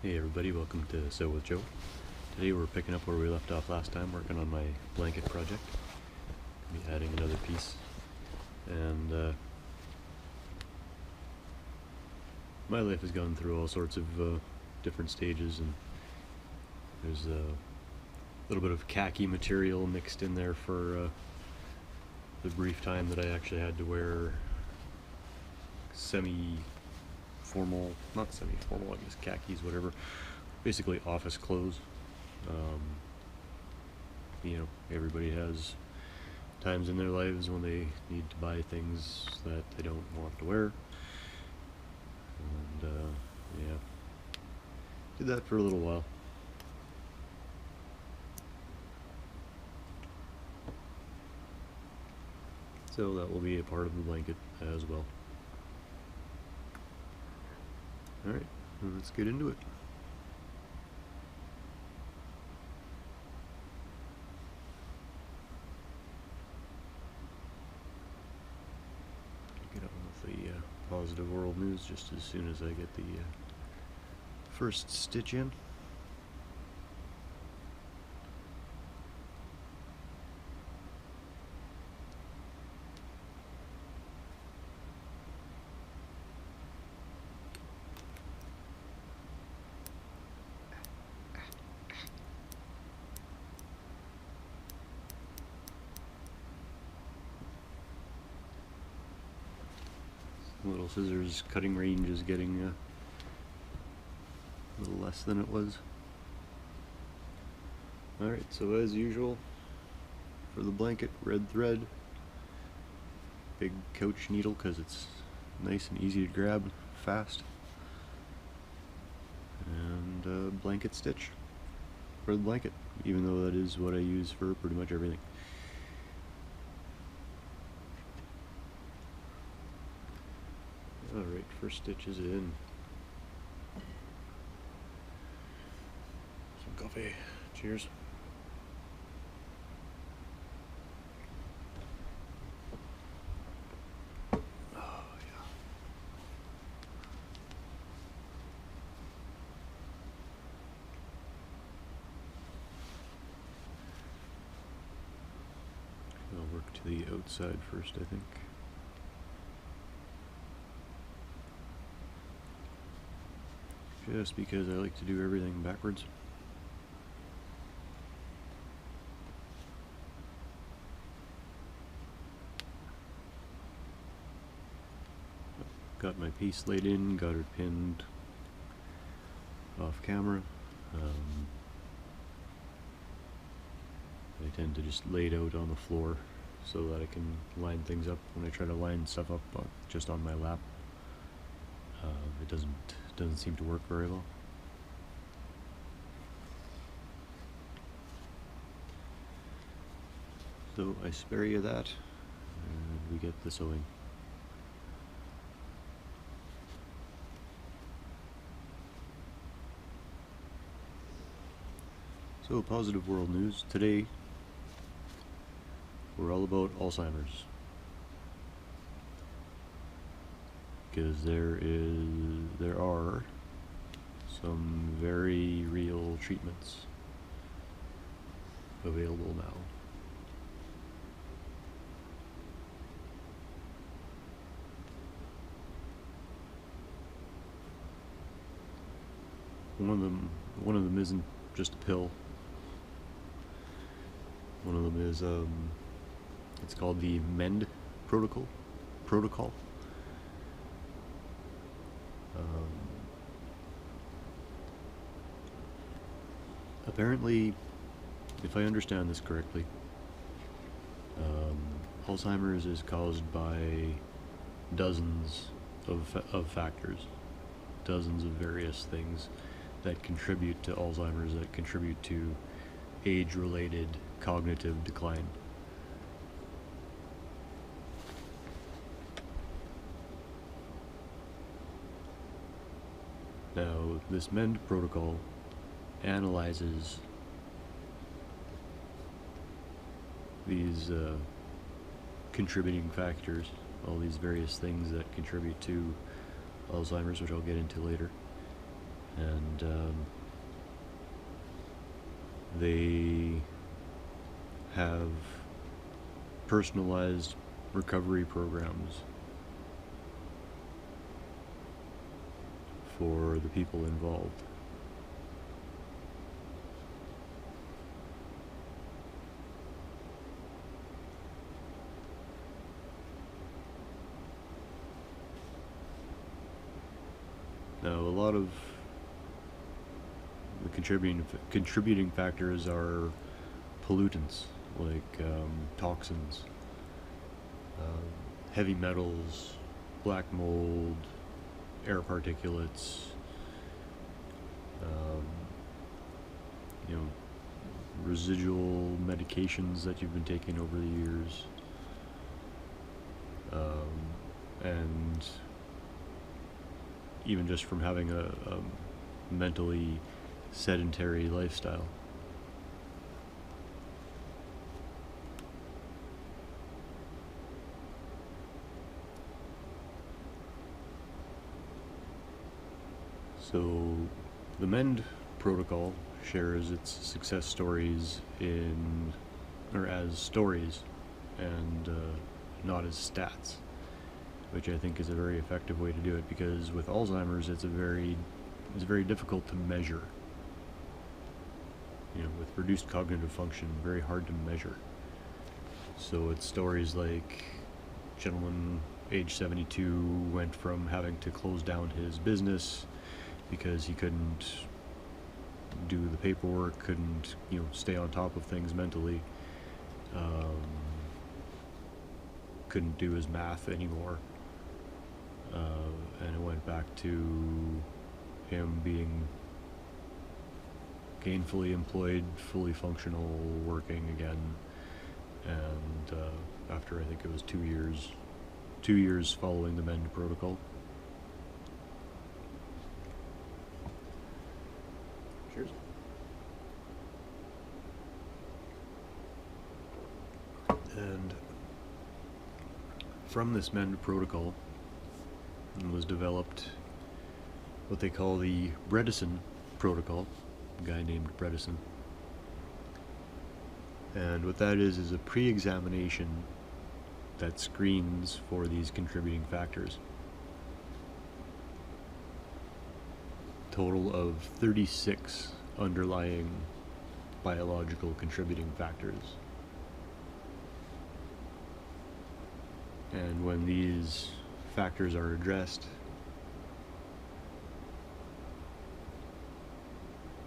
Hey everybody, welcome to Sew with Joe. Today we're picking up where we left off last time, working on my blanket project. I'll be adding another piece. And my life has gone through all sorts of different stages, and there's a little bit of khaki material mixed in there for the brief time that I actually had to wear semi-formal, not semi-formal, I guess khakis, whatever, basically office clothes. Everybody has times in their lives when they need to buy things that they don't want to wear, and yeah, did that for a little while. So that will be a part of the blanket as well. Alright, let's get into it. Get on with the positive world news just as soon as I get the first stitch in. Little scissors cutting range is getting a little less than it was. Alright, so as usual, for the blanket, red thread, big couch needle because it's nice and easy to grab, fast, and blanket stitch for the blanket, even though that is what I use for pretty much everything. Alright, first stitch is in. Some coffee. Cheers. Oh, yeah. I'll work to the outside first, I think. Just because I like to do everything backwards. Got my piece laid in, got her pinned off camera. I tend to just lay it out on the floor so that I can line things up. When I try to line stuff up just on my lap, it doesn't seem to work very well. So I spare you that, and we get the sewing. So positive world news today. We're all about Alzheimer's, because there are some very real treatments available now. One of them isn't just a pill. One of them is it's called the MEND protocol. Apparently, if I understand this correctly, Alzheimer's is caused by dozens of factors, dozens of various things that contribute to Alzheimer's, that contribute to age-related cognitive decline. Now, this MEND protocol analyzes these contributing factors, all these various things that contribute to Alzheimer's, which I'll get into later, and and they have personalized recovery programs for the people involved. Now, a lot of the contributing factors are pollutants, like toxins, heavy metals, black mold, air particulates, you know, residual medications that you've been taking over the years, and even just from having a mentally sedentary lifestyle. So the MEND protocol shares its success stories as stories and not as stats, which I think is a very effective way to do it, because with Alzheimer's it's very difficult to measure. You know, with reduced cognitive function, very hard to measure. So it's stories like gentleman age 72 went from having to close down his business because he couldn't do the paperwork, couldn't, you know, stay on top of things mentally, couldn't do his math anymore, and it went back to him being gainfully employed, fully functional, working again. And after I think it was 2 years following the MEND protocol. Cheers. And from this MEND protocol was developed what they call the Bredesen protocol, a guy named Bredesen. And what that is a pre-examination that screens for these contributing factors. Total of 36 underlying biological contributing factors. And when these factors are addressed,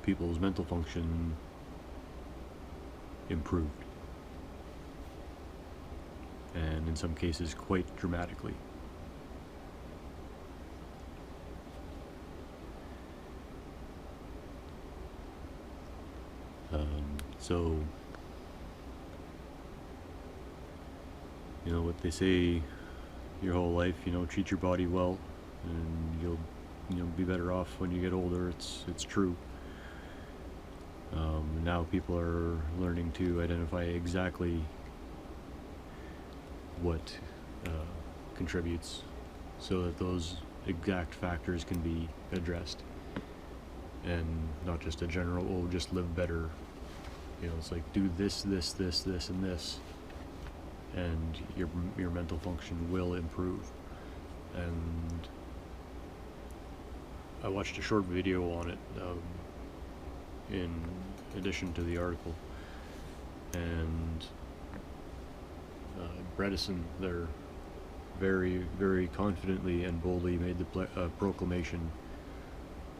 people's mental function improved, and in some cases quite dramatically. So, you know what they say your whole life, you know, treat your body well and you'll, you know, be better off when you get older. It's true. Now people are learning to identify exactly what contributes, so that those exact factors can be addressed, and not just a general, oh, just live better. You know, it's like, do this, this, this, this, and this, and your mental function will improve. And I watched a short video on it in addition to the article, and Bredesen there very, very confidently and boldly made the proclamation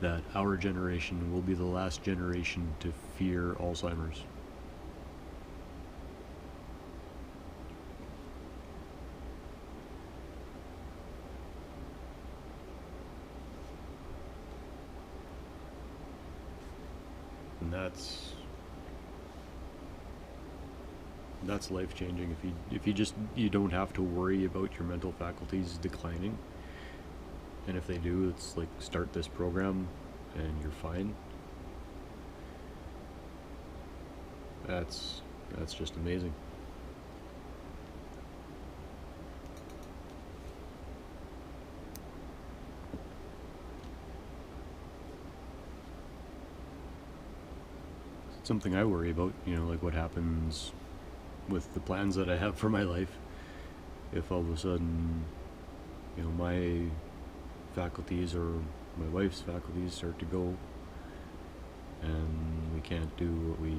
that our generation will be the last generation to fear Alzheimer's. And that's life-changing. If you don't have to worry about your mental faculties declining, and if they do, it's like, start this program and you're fine. That's just amazing. something I worry about, like what happens with the plans that I have for my life if all of a sudden, my faculties or my wife's faculties start to go and we can't do what we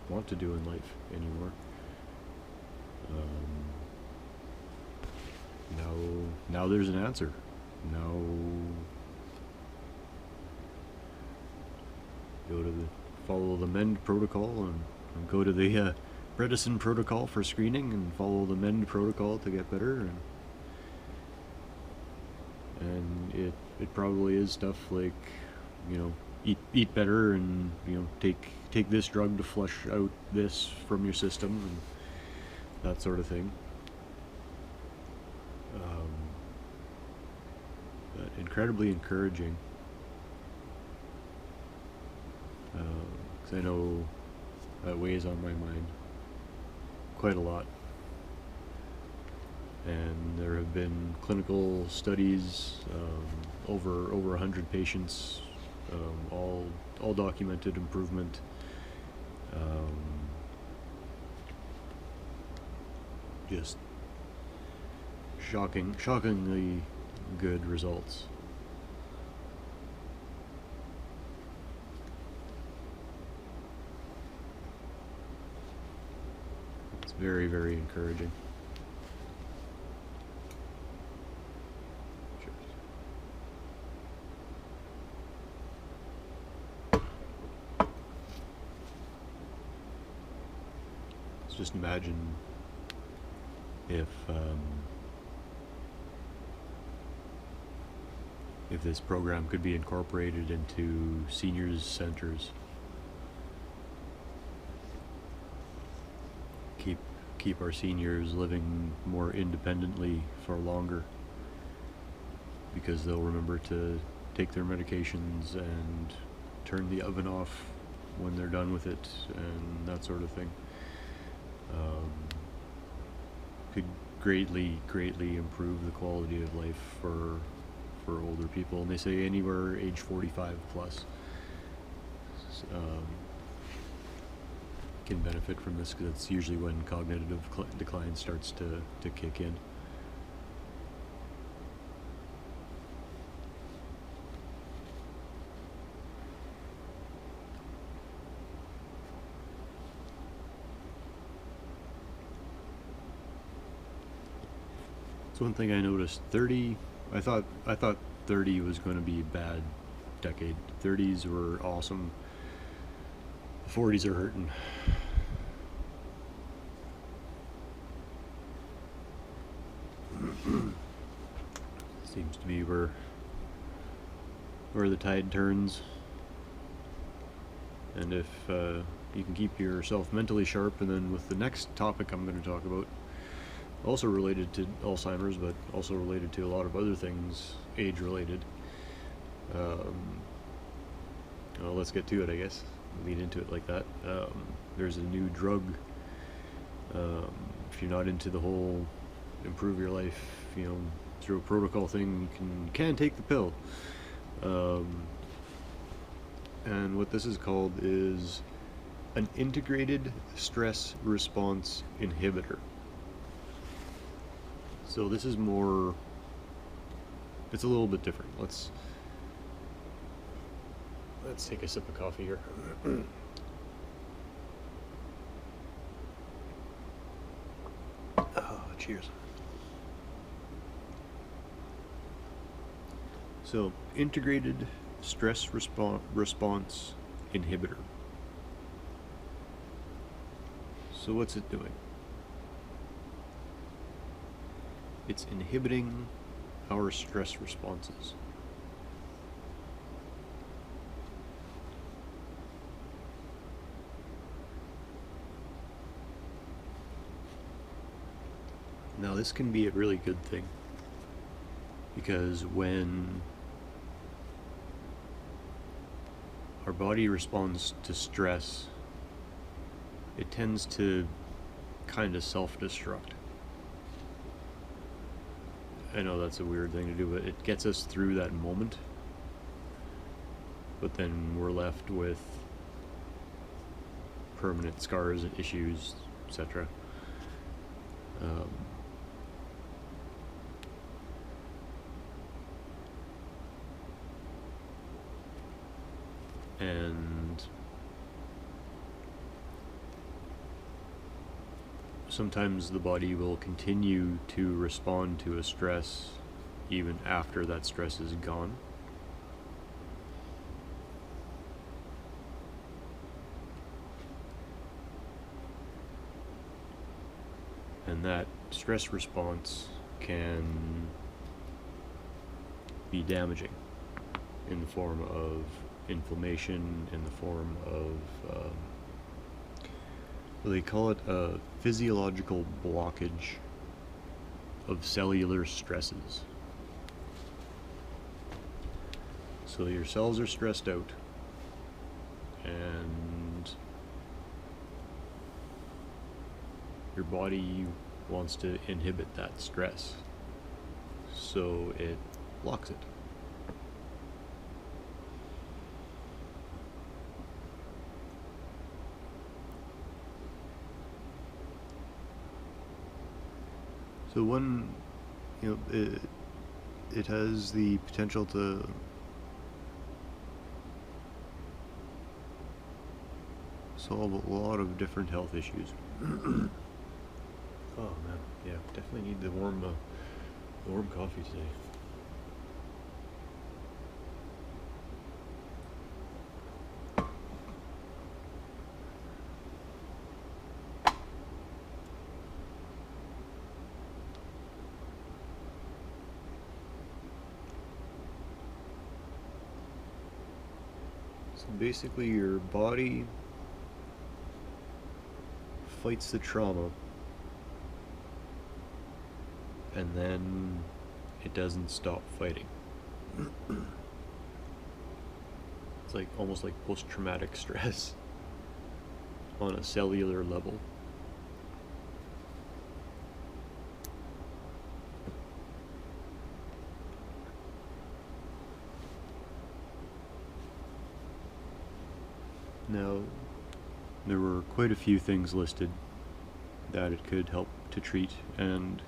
want to do in life anymore. Now there's an answer. Now follow the MEND protocol and go to the Bredesen protocol for screening and follow the MEND protocol to get better. And it probably is stuff like, eat better and, take this drug to flush out this from your system and that sort of thing. But incredibly encouraging. Because I know that weighs on my mind quite a lot. And there have been clinical studies, over 100 patients, all documented improvement. Just shockingly good results. It's very, very encouraging. Just imagine if this program could be incorporated into seniors centers. Keep our seniors living more independently for longer, because they'll remember to take their medications and turn the oven off when they're done with it and that sort of thing. Could greatly improve the quality of life for older people, and they say anywhere age 45 plus can benefit from this, because it's usually when cognitive decline starts to kick in. So one thing I noticed, I thought 30 was going to be a bad decade. 30s were awesome. The 40s are hurting. Seems to be where the tide turns. And if you can keep yourself mentally sharp, and then with the next topic I'm going to talk about, also related to Alzheimer's, but also related to a lot of other things, age-related. Well, let's get to it, I guess. Lead into it like that. There's a new drug. If you're not into the whole improve your life, through a protocol thing, you can take the pill. And what this is called is an integrated stress response inhibitor. So this is more, it's a little bit different. Let's take a sip of coffee here. Cheers. So, integrated stress response inhibitor. So what's it doing? It's inhibiting our stress responses. Now this can be a really good thing, because when our body responds to stress, it tends to kind of self-destruct. I know that's a weird thing to do, but it gets us through that moment. But then we're left with permanent scars and issues, etc. And sometimes the body will continue to respond to a stress even after that stress is gone. And that stress response can be damaging in the form of inflammation, in the form of, they call it a physiological blockage of cellular stresses. So your cells are stressed out, and your body wants to inhibit that stress, so it blocks it. So one, it has the potential to solve a lot of different health issues. Oh man, yeah, definitely need the warm coffee today. So basically your body fights the trauma, and then it doesn't stop fighting. It's like almost like post-traumatic stress on a cellular level. Now, there were quite a few things listed that it could help to treat, and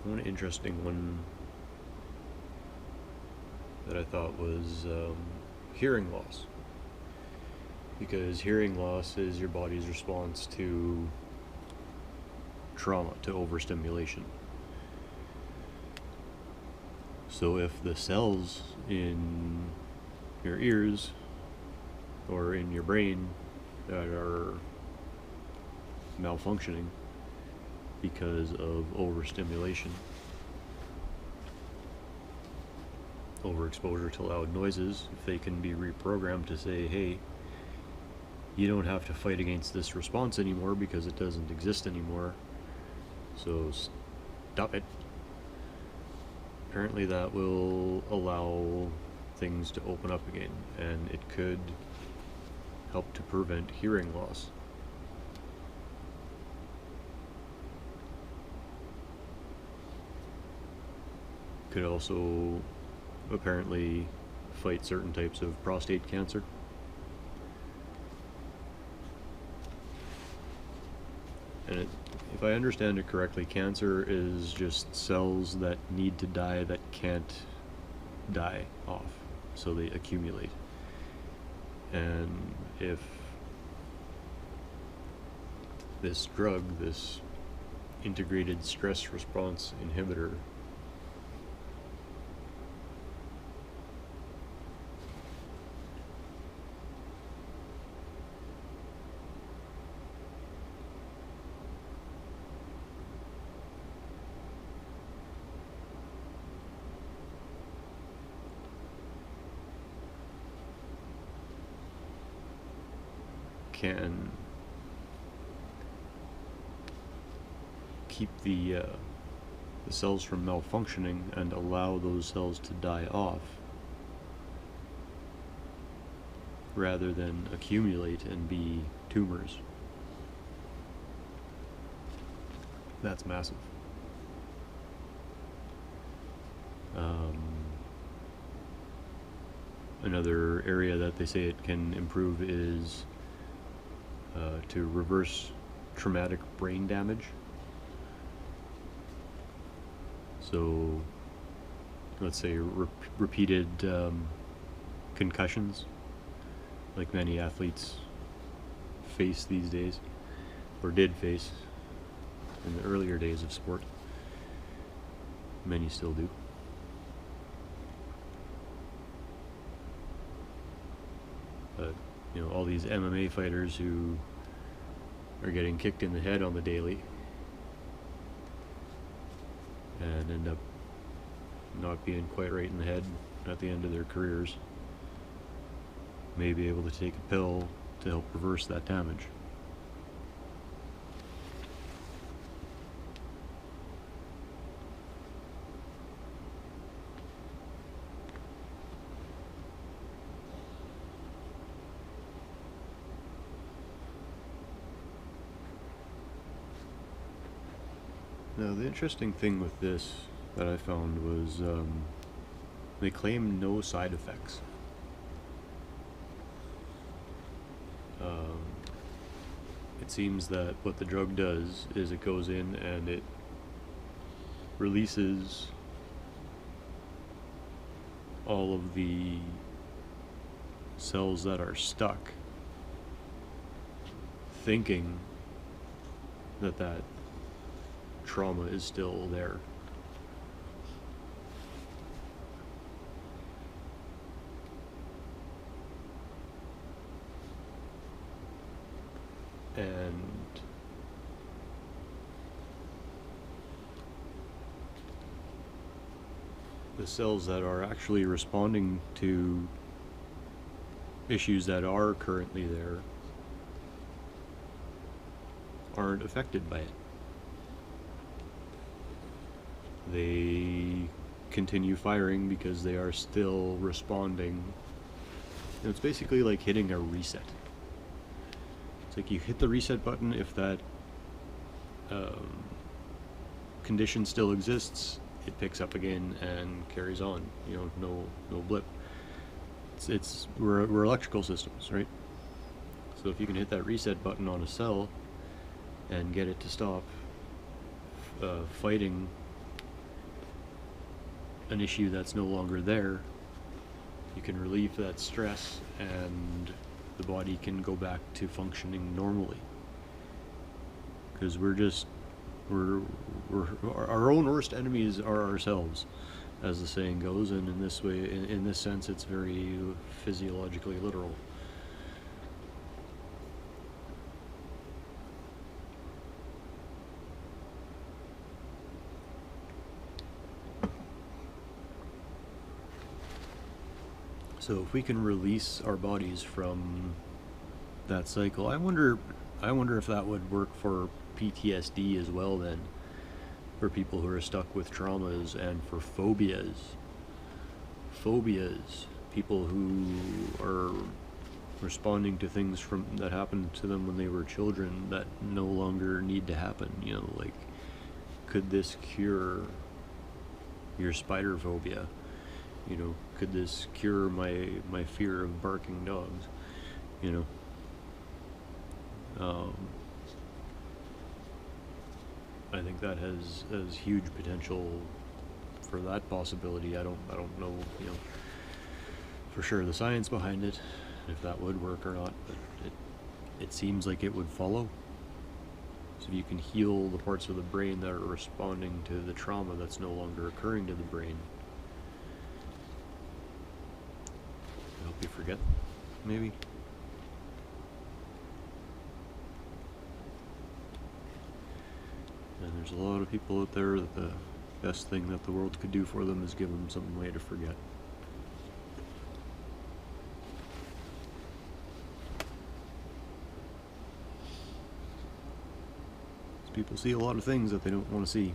one interesting one that I thought was hearing loss. Because hearing loss is your body's response to trauma, to overstimulation. So if the cells in your ears or in your brain that are malfunctioning because of overstimulation, overexposure to loud noises, if they can be reprogrammed to say, hey, you don't have to fight against this response anymore because it doesn't exist anymore, so stop it. Apparently that will allow things to open up again, and it could help to prevent hearing loss. Could also apparently fight certain types of prostate cancer. And if I understand it correctly, cancer is just cells that need to die that can't die off, so they accumulate. And if this drug, this integrated stress response inhibitor, can keep the cells from malfunctioning and allow those cells to die off rather than accumulate and be tumors. That's massive. Another area that they say it can improve is to reverse traumatic brain damage. So, let's say repeated concussions, like many athletes face these days, or did face in the earlier days of sport. Many still do. But, you know, all these MMA fighters who are getting kicked in the head on the daily and end up not being quite right in the head at the end of their careers may be able to take a pill to help reverse that damage. Now, the interesting thing with this that I found was they claim no side effects. It seems that what the drug does is it goes in and it releases all of the cells that are stuck, thinking that that trauma is still there. And the cells that are actually responding to issues that are currently there aren't affected by it. They continue firing because they are still responding. And it's basically like hitting a reset. It's like you hit the reset button if that condition still exists, it picks up again and carries on. You know, no blip. We're electrical systems, right? So if you can hit that reset button on a cell and get it to stop fighting an issue that's no longer there, you can relieve that stress and the body can go back to functioning normally. Because we're our own worst enemies are ourselves, as the saying goes, and in this way, in this sense, it's very physiologically literal. So if we can release our bodies from that cycle, I wonder if that would work for PTSD as well then, for people who are stuck with traumas, and for phobias, people who are responding to things that happened to them when they were children that no longer need to happen. You know, like, could this cure your spider phobia? You know, could this cure my fear of barking dogs? You know, I think that has huge potential for that possibility. I don't know, you know, for sure the science behind it, if that would work or not, but it seems like it would follow. So if you can heal the parts of the brain that are responding to the trauma that's no longer occurring to the brain, help you forget, maybe. And there's a lot of people out there that the best thing that the world could do for them is give them some way to forget. People see a lot of things that they don't want to see.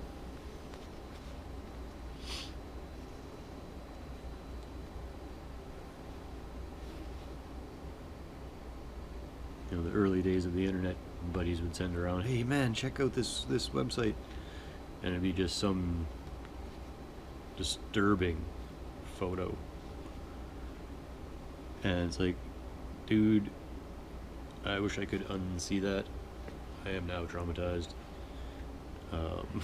You know, the early days of the internet, buddies would send around, "Hey man, check out this website," and it'd be just some disturbing photo And it's like, dude, I wish I could unsee that. I am now traumatized. Um,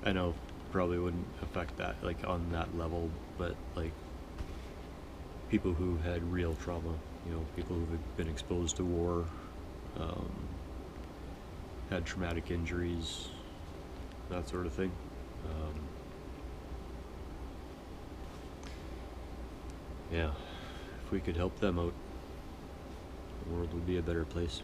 I know probably wouldn't affect that like on that level, but like people who had real trauma, people who've been exposed to war, um, had traumatic injuries, that sort of thing. Yeah, if we could help them out, the world would be a better place.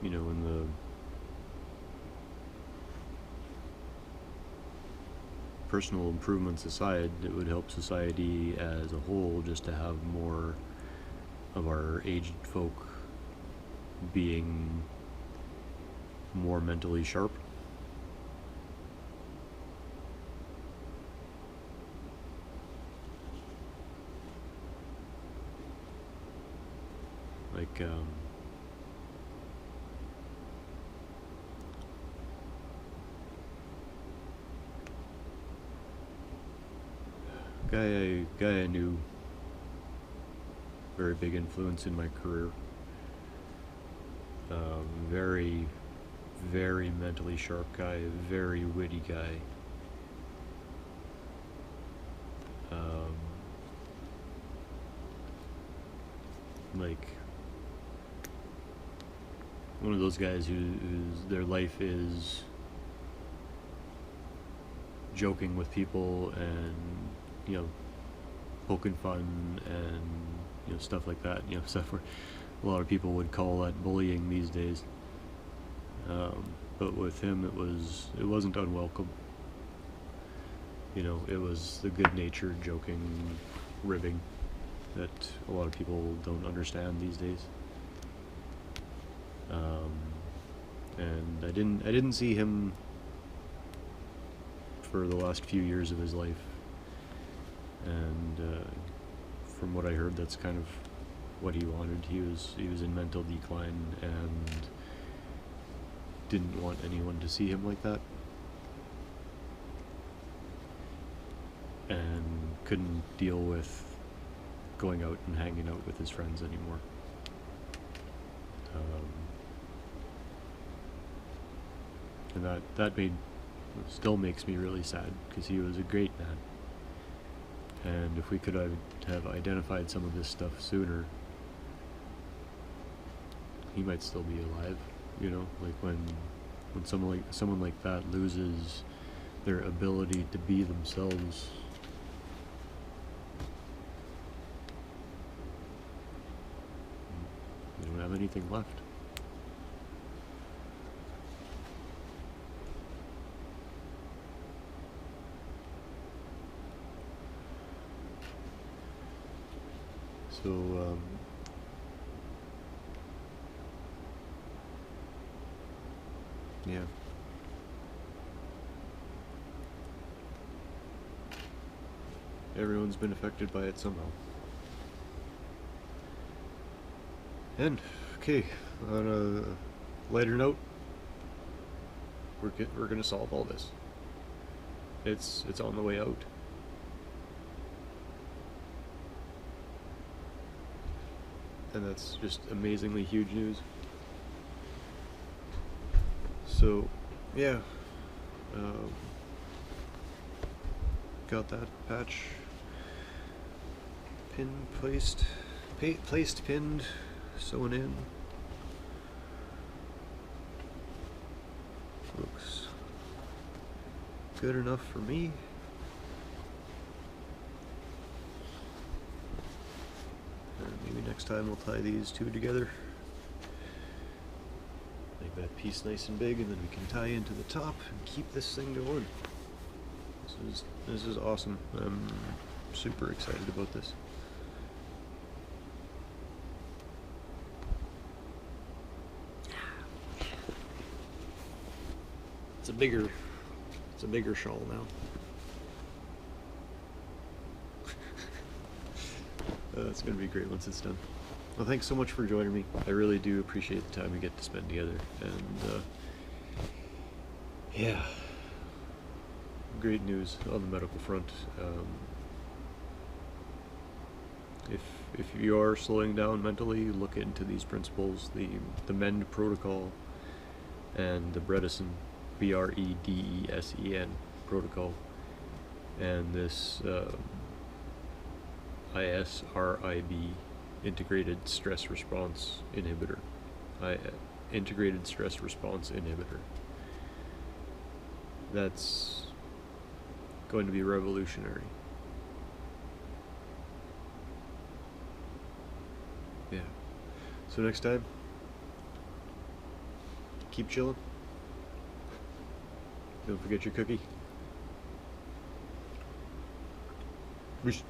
In the personal improvements aside, it would help society as a whole just to have more of our aged folk being more mentally sharp. Like, guy I knew, very big influence in my career. Very, very mentally sharp guy, very witty guy. Like one of those guys whose their life is joking with people and poking fun and stuff like that. Stuff where a lot of people would call that bullying these days. But with him, it wasn't unwelcome. It was the good-natured joking, ribbing that a lot of people don't understand these days. And I didn't see him for the last few years of his life, and from what I heard, that's kind of what he wanted. He was in mental decline and didn't want anyone to see him like that, and couldn't deal with going out and hanging out with his friends anymore. And that still makes me really sad, because he was a great man. And if we could have identified some of this stuff sooner, he might still be alive. Like when someone like that loses their ability to be themselves, they don't have anything left. So, yeah. Everyone's been affected by it somehow. And, okay, on a lighter note, we're gonna solve all this. It's on the way out. And that's just amazingly huge news. So, yeah, got that patch pinned, sewn in. Looks good enough for me. Maybe next time we'll tie these two together. Make that piece nice and big, and then we can tie into the top and keep this thing going. This is awesome. I'm super excited about this. it's a bigger shawl now. It's going to be great once it's done. Well, thanks so much for joining me. I really do appreciate the time we get to spend together. And, yeah, great news on the medical front. If you are slowing down mentally, look into these principles, the MEND protocol and the Bredesen, Bredesen protocol, and this ISRIB, integrated stress response inhibitor. Integrated stress response inhibitor. That's going to be revolutionary. Yeah. So next time, keep chilling. Don't forget your cookie. Peace.